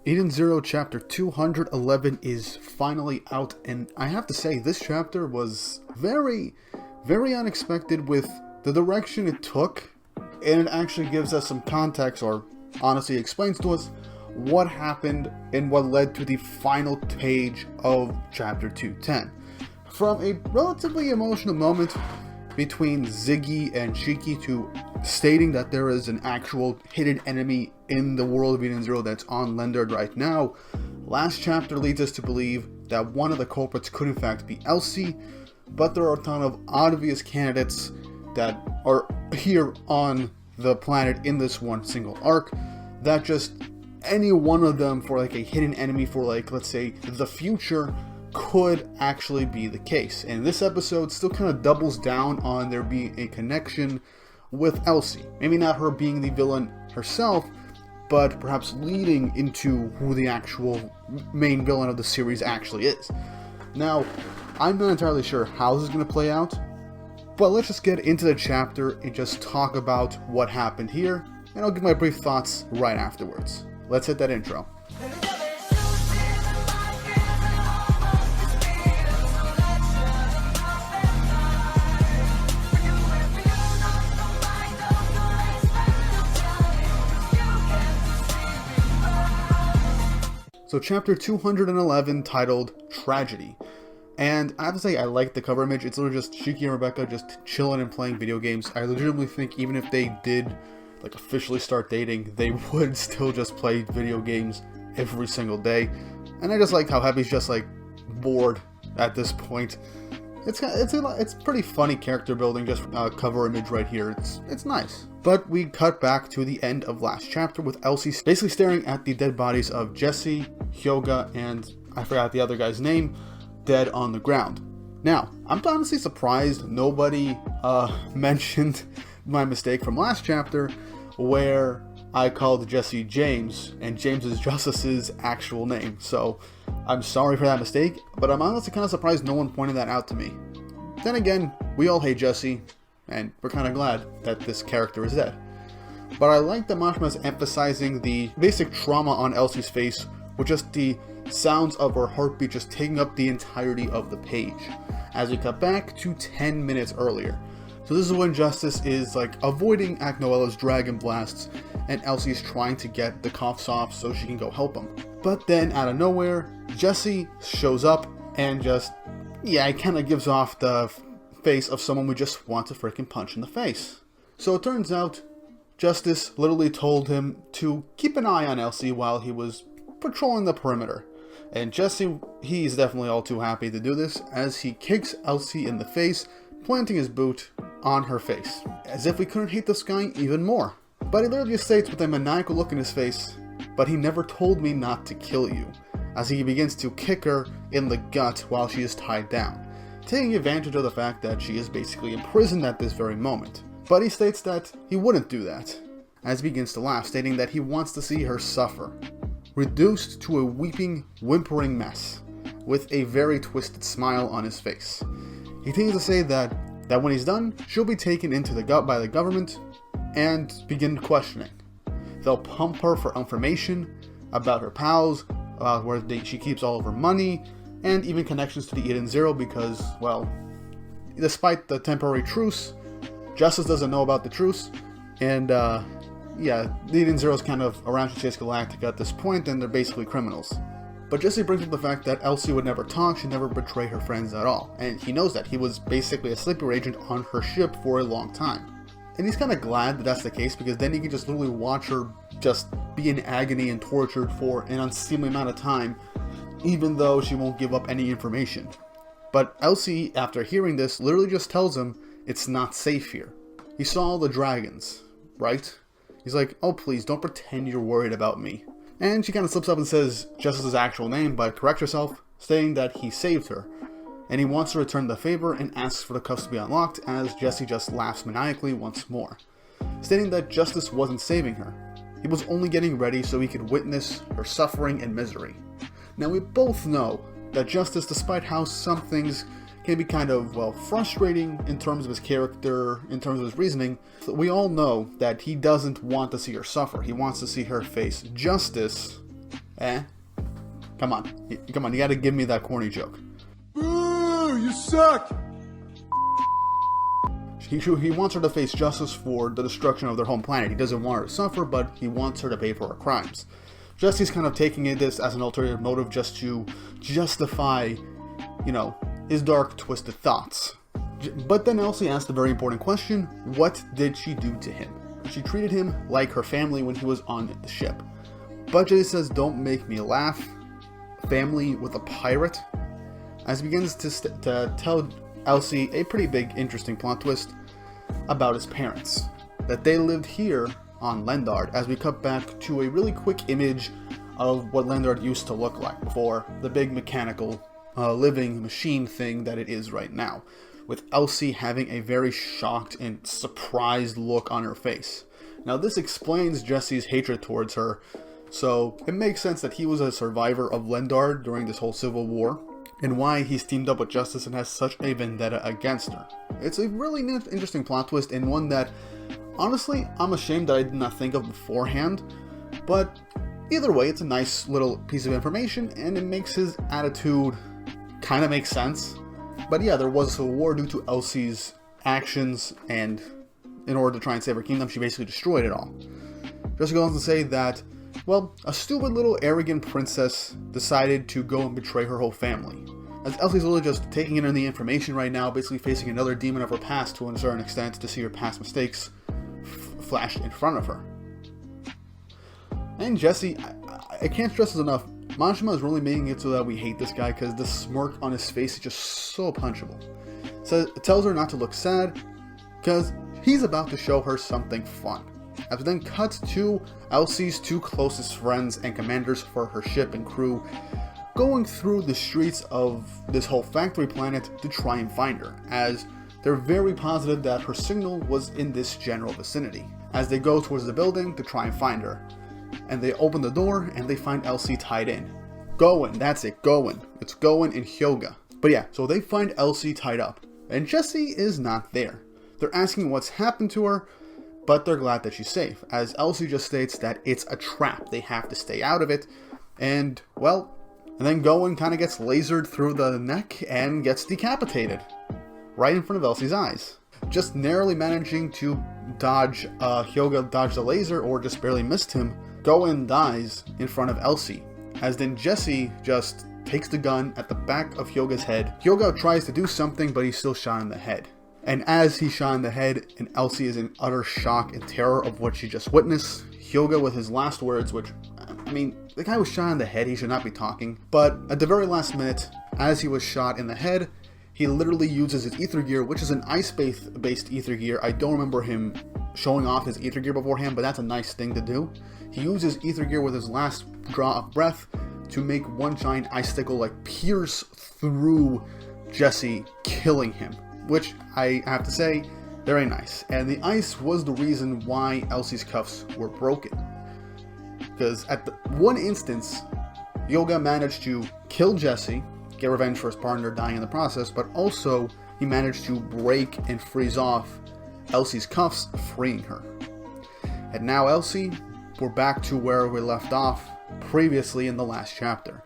Eden Zero Chapter 211 is finally out, and I have to say, this chapter was very, very unexpected with the direction it took, and it actually gives us some context, or honestly explains to us what happened and what led to the final page of Chapter 210. From a relatively emotional moment between Ziggy and Shiki to stating that there is an actual hidden enemy in the world of Eden Zero that's on Lendard right now, last chapter leads us to believe that one of the culprits could in fact be Elsie, but there are a ton of obvious candidates that are here on the planet in this one single arc, that just any one of them for like a hidden enemy for like, let's say, the future could actually be the case. And this episode still kind of doubles down on there being a connection with Elsie. Maybe not her being the villain herself, but perhaps leading into who the actual main villain of the series actually is. Now, I'm not entirely sure how this is going to play out, but let's just get into the chapter and just talk about what happened here, and I'll give my brief thoughts right afterwards. Let's hit that intro. So chapter 211, titled Tragedy. And I have to say, I like the cover image. It's literally just Shiki and Rebecca just chilling and playing video games. I legitimately think even if they did like officially start dating, they would still just play video games every single day. And I just like how Happy's just like bored at this point. It's pretty funny character building, just cover image right here. It's nice. But we cut back to the end of last chapter with Elsie basically staring at the dead bodies of Jesse, Hyoga, and I forgot the other guy's name, dead on the ground. Now, I'm honestly surprised nobody mentioned my mistake from last chapter where I called Jesse James, and James is Justice's actual name. So I'm sorry for that mistake, but I'm honestly kind of surprised no one pointed that out to me. Then again, we all hate Jesse, and we're kind of glad that this character is dead. But I like that Mashima is emphasizing the basic trauma on Elsie's face with just the sounds of her heartbeat just taking up the entirety of the page, as we cut back to 10 minutes earlier. So this is when Justice is like avoiding Aknoella's dragon blasts, and Elsie's trying to get the coughs off so she can go help him. But then out of nowhere, Jesse shows up and just, it kind of gives off the face of someone we just want to freaking punch in the face. So it turns out Justice literally told him to keep an eye on Elsie while he was patrolling the perimeter. And Jesse, he's definitely all too happy to do this as he kicks Elsie in the face, planting his boot on her face, as if we couldn't hate this guy even more. But he literally states with a maniacal look in his face, "But he never told me not to kill you," as he begins to kick her in the gut while she is tied down, taking advantage of the fact that she is basically imprisoned at this very moment. But he states that he wouldn't do that, as he begins to laugh, stating that he wants to see her suffer, reduced to a weeping, whimpering mess, with a very twisted smile on his face. He continues to say that when he's done, she'll be taken into the gut by the government and begin questioning. They'll pump her for information about her pals, about where she keeps all of her money, and even connections to the Eden Zero because, well, despite the temporary truce, Justice doesn't know about the truce, and the Eden Zero is kind of around Chase Galactica at this point, and they're basically criminals. But Jesse brings up the fact that Elsie would never talk, she'd never betray her friends at all, and he knows that. He was basically a sleeper agent on her ship for a long time. And he's kind of glad that that's the case, because then he can just literally watch her just be in agony and tortured for an unseemly amount of time, even though she won't give up any information. But Elsie, after hearing this, literally just tells him it's not safe here. He saw all the dragons, right? He's like, "Oh please, don't pretend you're worried about me." And she kind of slips up and says Justice's actual name, but corrects herself, stating that he saved her. And he wants to return the favor and asks for the cuffs to be unlocked, as Jesse just laughs maniacally once more, stating that Justice wasn't saving her. He was only getting ready so he could witness her suffering and misery. Now we both know that Justice, despite how some things can be kind of, well, frustrating in terms of his character, in terms of his reasoning, we all know that he doesn't want to see her suffer. He wants to see her face justice Eh? Come on, you gotta give me that corny joke. Boo! You suck! He wants her to face justice for the destruction of their home planet. He doesn't want her to suffer, but he wants her to pay for her crimes. Jesse's kind of taking this as an ulterior motive just to justify, his dark, twisted thoughts. But then Elsie asked a very important question: what did she do to him? She treated him like her family when he was on the ship. But Jesse says, don't make me laugh. Family with a pirate? As he begins to tell Elsie a pretty big, interesting plot twist about his parents. That they lived here on Lendard, as we cut back to a really quick image of what Lendard used to look like before the big mechanical living machine thing that it is right now, with Elsie having a very shocked and surprised look on her face. Now this explains Jesse's hatred towards her, so it makes sense that he was a survivor of Lendard during this whole civil war, and why he's teamed up with Justice and has such a vendetta against her. It's a really interesting plot twist, and one that, honestly, I'm ashamed that I did not think of beforehand, but either way, it's a nice little piece of information, and it makes his attitude kind of make sense. But yeah, there was a civil war due to Elsie's actions, and in order to try and save her kingdom, she basically destroyed it all. Just goes on to say that, well, a stupid little arrogant princess decided to go and betray her whole family. As Elsie's literally just taking in the information right now, basically facing another demon of her past to a certain extent, to see her past mistakes flashed in front of her. And Jesse, I can't stress this enough, Majima is really making it so that we hate this guy, because the smirk on his face is just so punchable. So it tells her not to look sad, because he's about to show her something fun. As it then cuts to Elsie's two closest friends and commanders for her ship and crew going through the streets of this whole factory planet to try and find her, as they're very positive that her signal was in this general vicinity, as they go towards the building to try and find her. And they open the door and they find Elsie tied in. Going, that's it, going. It's Going and Hyoga. But yeah, so they find Elsie tied up, and Jessie is not there. They're asking what's happened to her, but they're glad that she's safe, as Elsie just states that it's a trap, they have to stay out of it, and, well, and then Going kind of gets lasered through the neck and gets decapitated, right in front of Elsie's eyes. Just narrowly managing to dodge, Hyoga dodged the laser, or just barely missed him. Going dies in front of Elsie, as then Jessie just takes the gun at the back of Hyoga's head. Hyoga tries to do something, but he's still shot in the head. And as he's shot in the head, and Elsie is in utter shock and terror of what she just witnessed, Hyoga with his last words, which, I mean, the guy was shot in the head, he should not be talking. But at the very last minute, as he was shot in the head, he literally uses his ether gear, which is an ice-based ether gear. I don't remember him showing off his ether gear beforehand, but that's a nice thing to do. He uses ether gear with his last draw of breath to make one giant icicle pierce through Jesse, killing him. Which, I have to say, very nice. And the ice was the reason why Elsie's cuffs were broken. Because at the one instance, Hyoga managed to kill Jesse, get revenge for his partner dying in the process, but also he managed to break and freeze off Elsie's cuffs, freeing her. And now Elsie, we're back to where we left off previously in the last chapter,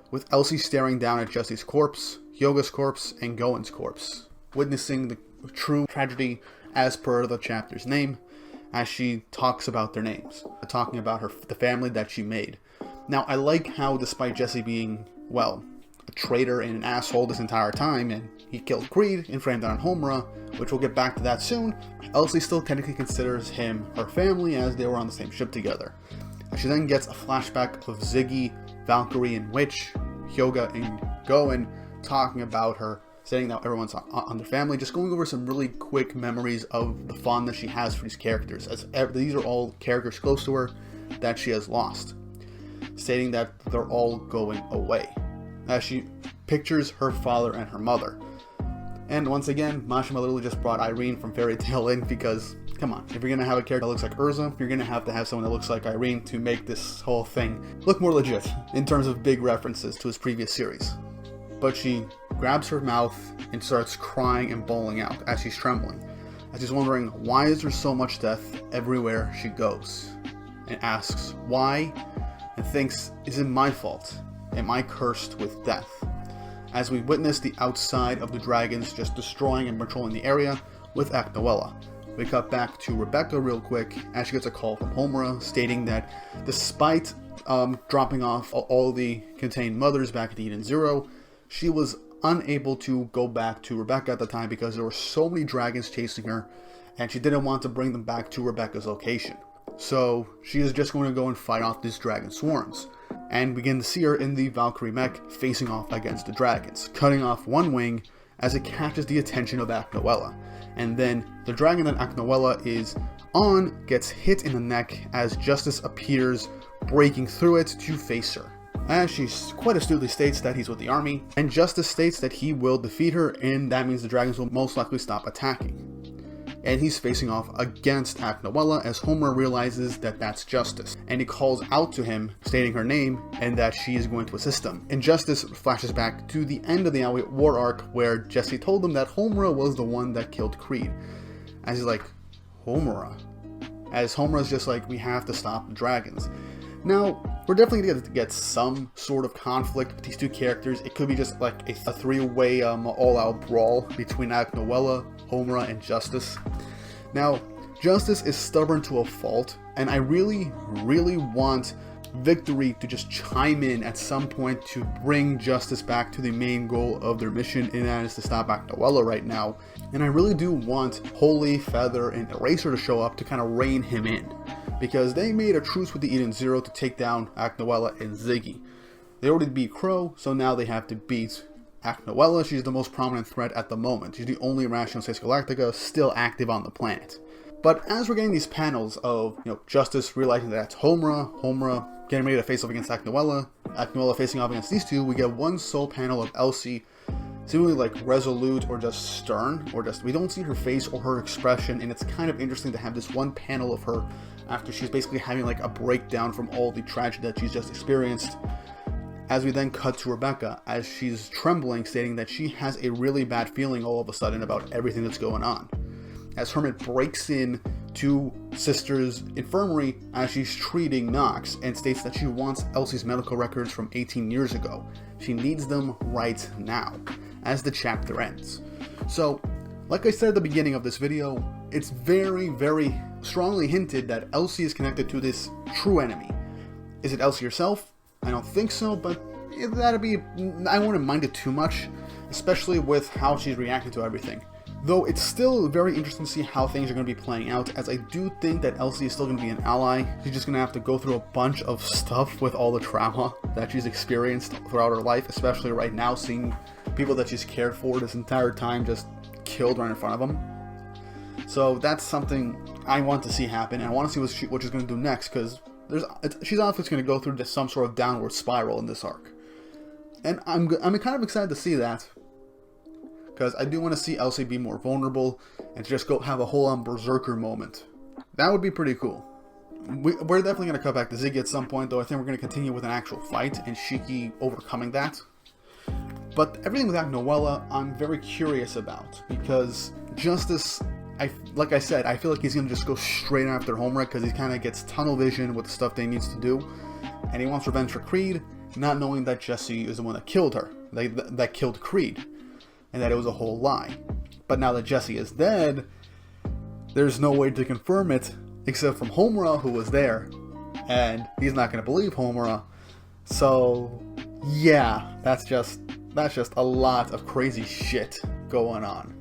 with Elsie staring down at Jesse's corpse, Hyoga's corpse, and Goen's corpse, witnessing the true tragedy as per the chapter's name, as she talks about their names, talking about the family that she made. Now, I like how, despite Jesse being, well, a traitor and an asshole this entire time, and he killed Creed and framed down Homura, which we'll get back to that soon, Elsie still technically considers him her family, as they were on the same ship together. She then gets a flashback of Ziggy, Valkyrie, and Witch, Hyoga, and Goen talking about her, saying that everyone's on their family, just going over some really quick memories of the fondness she has for these characters, as these are all characters close to her that she has lost, stating that they're all going away, as she pictures her father and her mother. And once again, Majima literally just brought Irene from Fairy Tail in, because, come on, if you're going to have a character that looks like Urza, you're going to have someone that looks like Irene to make this whole thing look more legit, in terms of big references to his previous series. But she grabs her mouth and starts crying and bawling out as she's trembling, as she's wondering, why is there so much death everywhere she goes? And asks why, and thinks, is it my fault? Am I cursed with death? As we witness the outside of the dragons just destroying and patrolling the area with Aknoella. We cut back to Rebecca real quick as she gets a call from Homura stating that despite dropping off all the contained mothers back at Eden Zero, she was unable to go back to Rebecca at the time because there were so many dragons chasing her and she didn't want to bring them back to Rebecca's location. So she is just going to go and fight off these dragon swarms. And begin to see her in the Valkyrie mech facing off against the dragons, cutting off one wing as it catches the attention of Aknoella. And then the dragon that Aknoella is on gets hit in the neck as Justice appears, breaking through it to face her. As she quite astutely states that he's with the army, and Justice states that he will defeat her, and that means the dragons will most likely stop attacking. And he's facing off against Aknoella as Homura realizes that that's Justice, and he calls out to him, stating her name, and that she is going to assist him. And Justice flashes back to the end of the Ally War arc, where Jesse told him that Homura was the one that killed Creed. As he's like, Homura? As Homura's just like, we have to stop the dragons. Now, we're definitely going to get some sort of conflict with these two characters. It could be just like a three-way all-out brawl between Aknoella, Homura, and Justice. Now, Justice is stubborn to a fault, and I really, really want Victory to just chime in at some point to bring Justice back to the main goal of their mission, and that is to stop Aknoella right now. And I really do want Holy, Feather, and Eraser to show up to kind of rein him in, because they made a truce with the Eden Zero to take down Aknoella and Ziggy. They already beat Crow, so now they have to beat Aknoella. She's the most prominent threat at the moment. She's the only Rational Space Galactica still active on the planet. But as we're getting these panels of, Justice realizing that that's Homura getting ready to face off against Aknoella, Aknoella facing off against these two, we get one sole panel of Elsie seemingly like resolute or just stern, or just, we don't see her face or her expression, and it's kind of interesting to have this one panel of her after she's basically having like a breakdown from all the tragedy that she's just experienced. As we then cut to Rebecca as she's trembling, stating that she has a really bad feeling all of a sudden about everything that's going on. As Hermit breaks in to Sister's infirmary as she's treating Nox and states that she wants Elsie's medical records from 18 years ago. She needs them right now, as the chapter ends. So, like I said at the beginning of this video, it's very, very strongly hinted that Elsie is connected to this true enemy. Is it Elsie herself? I don't think so, but that'd be, I wouldn't mind it too much, especially with how she's reacting to everything. Though it's still very interesting to see how things are going to be playing out, as I do think that Elsie is still going to be an ally. She's just going to have to go through a bunch of stuff with all the trauma that she's experienced throughout her life, especially right now, seeing people that she's cared for this entire time just killed right in front of them. So that's something I want to see happen, and I want to see what she's going to do next, because she's obviously going to go through just some sort of downward spiral in this arc. And I'm kind of excited to see that, because I do want to see Elsie be more vulnerable and just go have a whole berserker moment. That would be pretty cool. We're definitely going to cut back to Ziggy at some point, though I think we're going to continue with an actual fight and Shiki overcoming that. But everything with Aknoella, I'm very curious about, because Justice, like I said, I feel like he's going to just go straight after Homura, because he kind of gets tunnel vision with the stuff that he needs to do, and he wants revenge for Creed, not knowing that Jesse is the one that killed her, that killed Creed, and that it was a whole lie. But now that Jesse is dead, there's no way to confirm it, except from Homura, who was there, and he's not going to believe Homura. So, yeah, that's just a lot of crazy shit going on.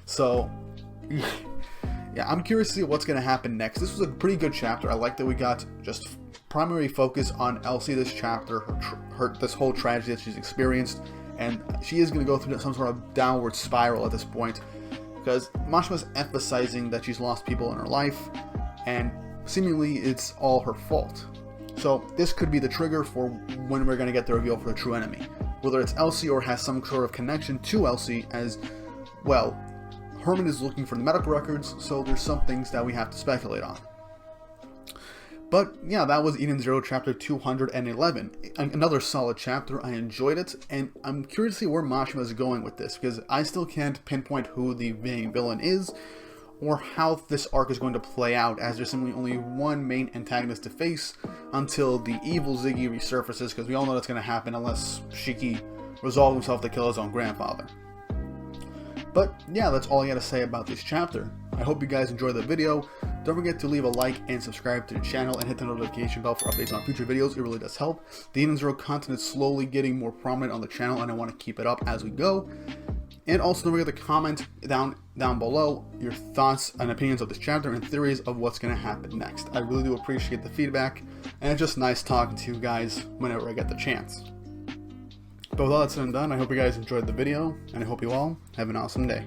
So, yeah, I'm curious to see what's going to happen next. This was a pretty good chapter. I like that we got just primary focus on Elsie this chapter, this whole tragedy that she's experienced, and she is going to go through some sort of downward spiral at this point, because Mashima's emphasizing that she's lost people in her life, and seemingly it's all her fault. So this could be the trigger for when we're going to get the reveal for the true enemy. Whether it's Elsie or has some sort of connection to Elsie, as, well, Hermit is looking for the medical records, so there's some things that we have to speculate on. But yeah, that was Eden Zero chapter 211. Another solid chapter. I enjoyed it, and I'm curious to see where Mashima is going with this, because I still can't pinpoint who the main villain is, or how this arc is going to play out, as there's simply only one main antagonist to face until the evil Ziggy resurfaces, because we all know that's going to happen unless Shiki resolves himself to kill his own grandfather. But yeah, that's all I got to say about this chapter. I hope you guys enjoyed the video. Don't forget to leave a like and subscribe to the channel and hit the notification bell for updates on future videos. It really does help. The Eden Zero content is slowly getting more prominent on the channel, and I want to keep it up as we go. And also don't forget to comment down below your thoughts and opinions of this chapter and theories of what's going to happen next. I really do appreciate the feedback, and it's just nice talking to you guys whenever I get the chance. But with all that said and done, I hope you guys enjoyed the video, and I hope you all have an awesome day.